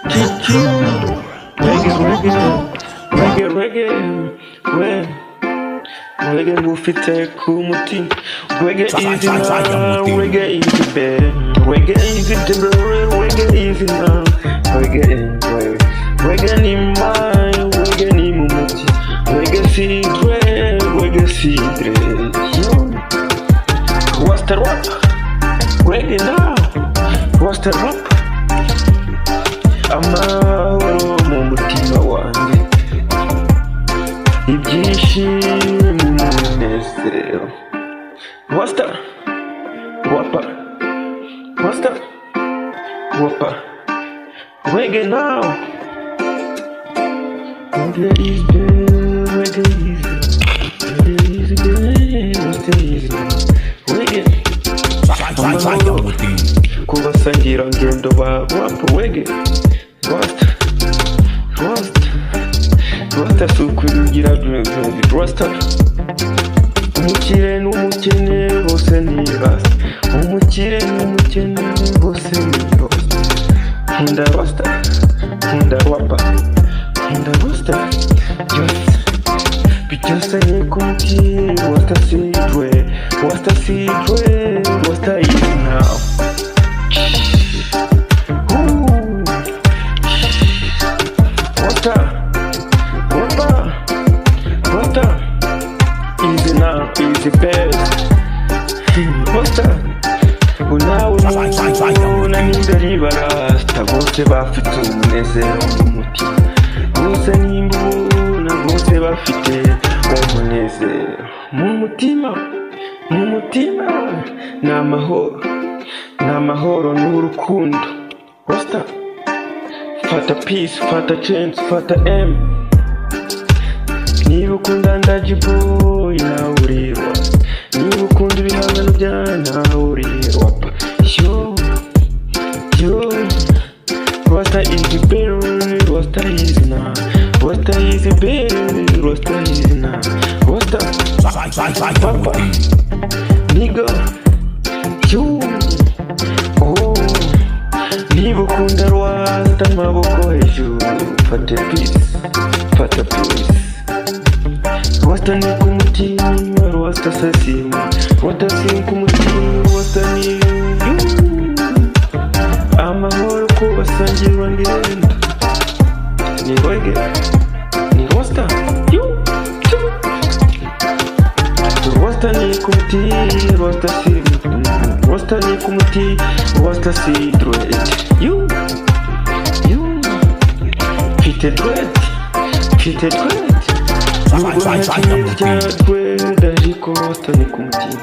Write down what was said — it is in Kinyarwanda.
Kiki, reggae ngufite ku mutima. Reggae easy now, reggae easy bed. Reggae easy temporary, reggae easy now. Reggae enjoy, reggae ni mine, reggae ni mumuti. Reggae si dread, reggae si dread. What's the rap? Reggae now, what's the rap? Amahoro mu mutima wanjye, ibyishimo n'umunezero. What's that? Wapa, what's that? Wapa, reggae now. Reggae is good, reggae is good, reggae is good, reggae is good. Reggae, amahoro kubasangira ngendo ba wapa reggae. Rasta sukurugira Rasta. Umukire n'umukene bose ni Rasta. Umukire n'umukene bose ni Rasta. Nkunda Rasta, nkunda wapa, nkunda Rasta. Byose ni kumti Rasta sidwe, Rasta sidwe, Rasta is now. Easy now, easy best. What's up? Unauna n'imbere barasta bose bafite umunezero mu mutima. Bose n'imbona bose bafite umunezero mu mutima. Mu mutima ni amahoro, ni amahoro n'urukundo. What's up? Fata peace, fata change, fata M. Niba ukunda Ndaji Boy nawe urirwa, niba ukunda ibihangano bya nawe urirwa. Yo, Rasta is better, Rasta is now. Rasta is better, Rasta is now. Rasta, papa, nigga, yo, oh. Niba ukunda Rasta amaboko hejuru, fata peace, fata peace. Rasta ni kumutima, Rasta sasima, Rasta si kumutima, Rasta ni you. Amahoro kubasangira ngendo, ni reggae, ni Rasta, you. Rasta ni kumutima, Rasta si, Rasta ni kumutima, Rasta si dread, you. Fite dread, fite dread. Nubwo ntakiye rya dread ariko Rasta ni kumutima.